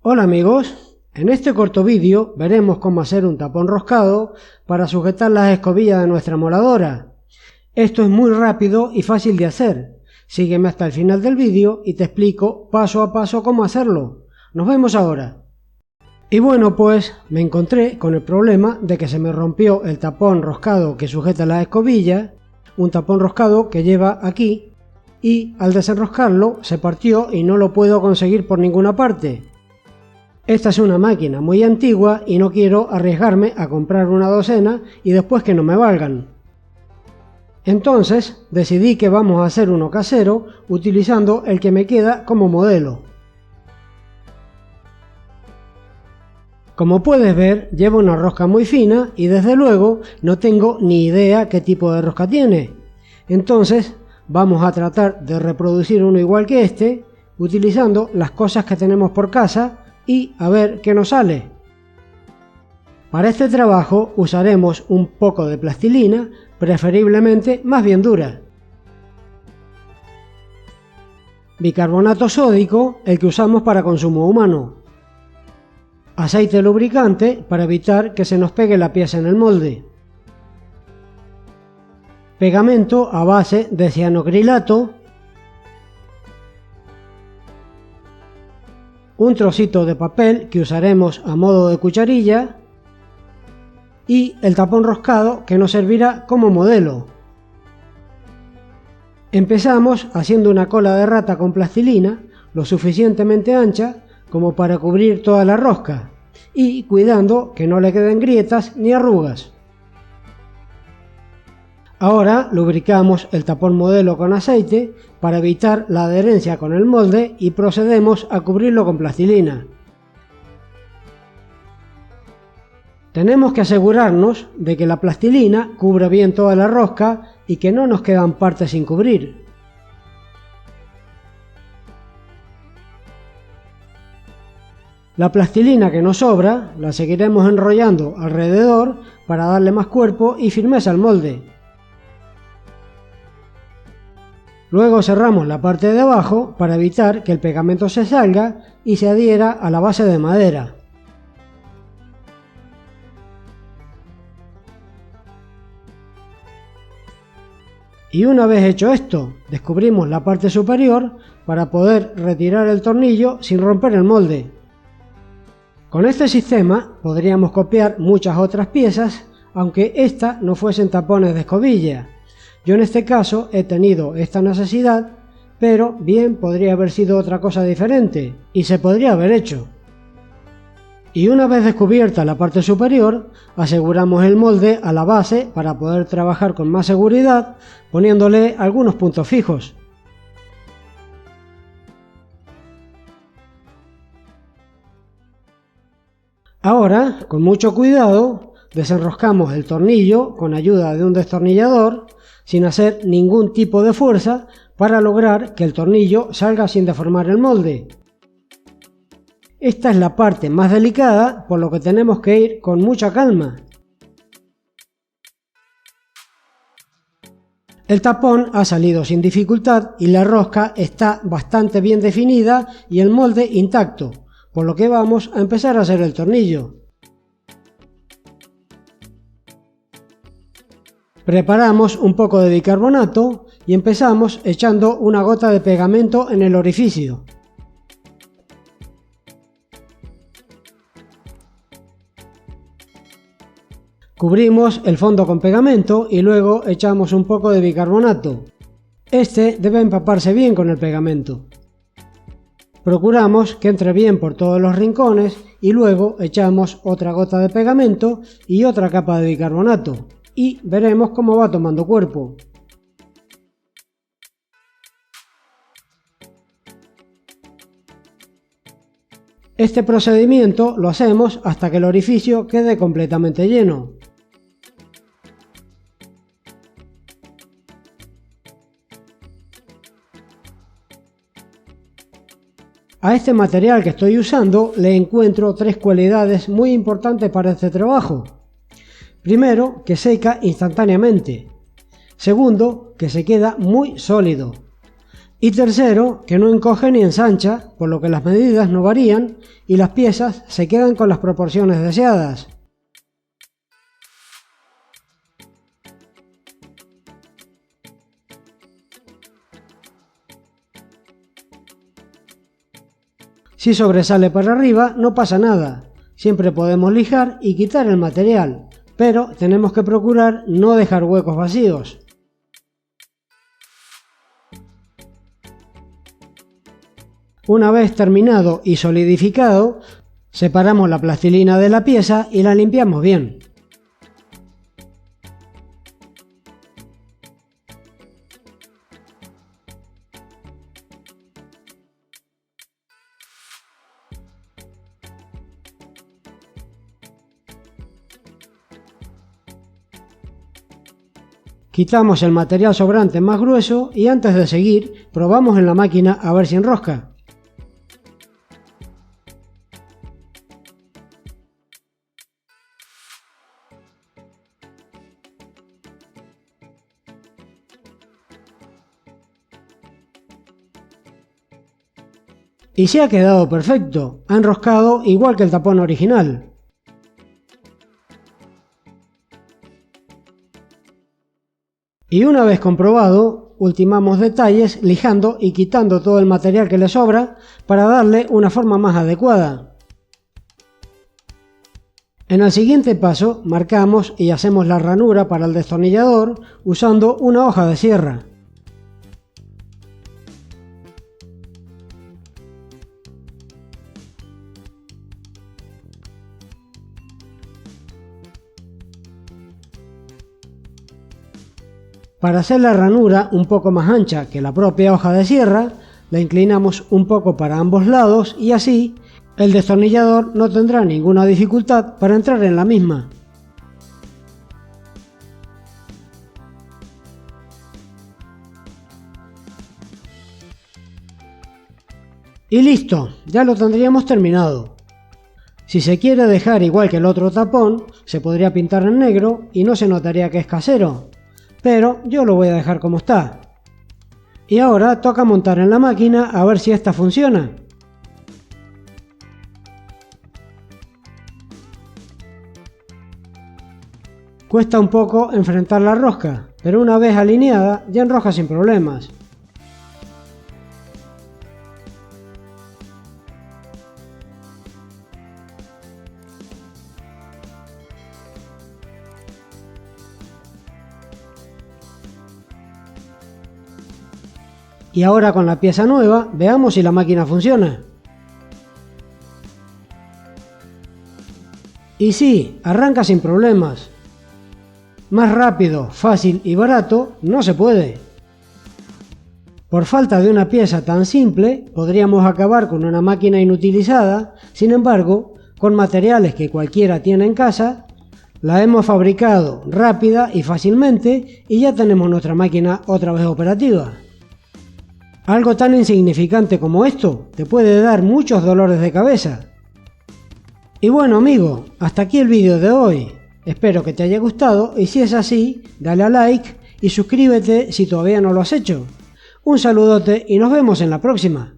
Hola amigos, en este corto vídeo veremos cómo hacer un tapón roscado para sujetar las escobillas de nuestra moladora. Esto es muy rápido y fácil de hacer. Sígueme hasta el final del vídeo y te explico paso a paso cómo hacerlo. Nos vemos ahora. Y bueno, pues me encontré con el problema de que se me rompió el tapón roscado que sujeta las escobillas, un tapón roscado que lleva aquí, y al desenroscarlo se partió y no lo puedo conseguir por ninguna parte. Esta es una máquina muy antigua y no quiero arriesgarme a comprar una docena y después que no me valgan. Entonces decidí que vamos a hacer uno casero utilizando el que me queda como modelo. Como puedes ver, lleva una rosca muy fina y desde luego no tengo ni idea qué tipo de rosca tiene. Entonces vamos a tratar de reproducir uno igual que este, utilizando las cosas que tenemos por casa y a ver qué nos sale. Para este trabajo usaremos un poco de plastilina, preferiblemente más bien dura. Bicarbonato sódico, el que usamos para consumo humano. Aceite lubricante para evitar que se nos pegue la pieza en el molde. Pegamento a base de cianocrilato. Un trocito de papel que usaremos a modo de cucharilla y el tapón roscado que nos servirá como modelo. Empezamos haciendo una cola de rata con plastilina lo suficientemente ancha como para cubrir toda la rosca y cuidando que no le queden grietas ni arrugas. Ahora lubricamos el tapón modelo con aceite para evitar la adherencia con el molde y procedemos a cubrirlo con plastilina. Tenemos que asegurarnos de que la plastilina cubra bien toda la rosca y que no nos quedan partes sin cubrir. La plastilina que nos sobra la seguiremos enrollando alrededor para darle más cuerpo y firmeza al molde. Luego cerramos la parte de abajo para evitar que el pegamento se salga y se adhiera a la base de madera. Y una vez hecho esto, descubrimos la parte superior para poder retirar el tornillo sin romper el molde. Con este sistema podríamos copiar muchas otras piezas, aunque esta no fuesen tapones de escobilla. Yo en este caso he tenido esta necesidad, pero bien podría haber sido otra cosa diferente y se podría haber hecho. Y una vez descubierta la parte superior, aseguramos el molde a la base para poder trabajar con más seguridad, poniéndole algunos puntos fijos. Ahora, con mucho cuidado, desenroscamos el tornillo con ayuda de un destornillador, sin hacer ningún tipo de fuerza para lograr que el tornillo salga sin deformar el molde. Esta es la parte más delicada, por lo que tenemos que ir con mucha calma. El tapón ha salido sin dificultad y la rosca está bastante bien definida y el molde intacto, por lo que vamos a empezar a hacer el tornillo. Preparamos un poco de bicarbonato y empezamos echando una gota de pegamento en el orificio. Cubrimos el fondo con pegamento y luego echamos un poco de bicarbonato. Este debe empaparse bien con el pegamento. Procuramos que entre bien por todos los rincones y luego echamos otra gota de pegamento y otra capa de bicarbonato. Y veremos cómo va tomando cuerpo. Este procedimiento lo hacemos hasta que el orificio quede completamente lleno. A este material que estoy usando le encuentro tres cualidades muy importantes para este trabajo. Primero, que seca instantáneamente. Segundo, que se queda muy sólido. Y tercero, que no encoge ni ensancha, por lo que las medidas no varían y las piezas se quedan con las proporciones deseadas. Si sobresale para arriba, no pasa nada. Siempre podemos lijar y quitar el material, pero tenemos que procurar no dejar huecos vacíos. Una vez terminado y solidificado, separamos la plastilina de la pieza y la limpiamos bien. Quitamos el material sobrante más grueso y antes de seguir, probamos en la máquina a ver si enrosca. Y se ha quedado perfecto, ha enroscado igual que el tapón original. Y una vez comprobado, ultimamos detalles lijando y quitando todo el material que le sobra para darle una forma más adecuada. En el siguiente paso marcamos y hacemos la ranura para el destornillador usando una hoja de sierra. Para hacer la ranura un poco más ancha que la propia hoja de sierra, la inclinamos un poco para ambos lados y así el destornillador no tendrá ninguna dificultad para entrar en la misma. Y listo, ya lo tendríamos terminado. Si se quiere dejar igual que el otro tapón, se podría pintar en negro y no se notaría que es casero. Pero yo lo voy a dejar como está. Y ahora toca montar en la máquina a ver si esta funciona. Cuesta un poco enfrentar la rosca, pero una vez alineada ya enroja sin problemas. Y ahora con la pieza nueva, veamos si la máquina funciona. Y sí, arranca sin problemas. Más rápido, fácil y barato no se puede. Por falta de una pieza tan simple, podríamos acabar con una máquina inutilizada. Sin embargo, con materiales que cualquiera tiene en casa, la hemos fabricado rápida y fácilmente y ya tenemos nuestra máquina otra vez operativa. Algo tan insignificante como esto te puede dar muchos dolores de cabeza. Y bueno amigo, hasta aquí el vídeo de hoy. Espero que te haya gustado y si es así, dale a like y suscríbete si todavía no lo has hecho. Un saludote y nos vemos en la próxima.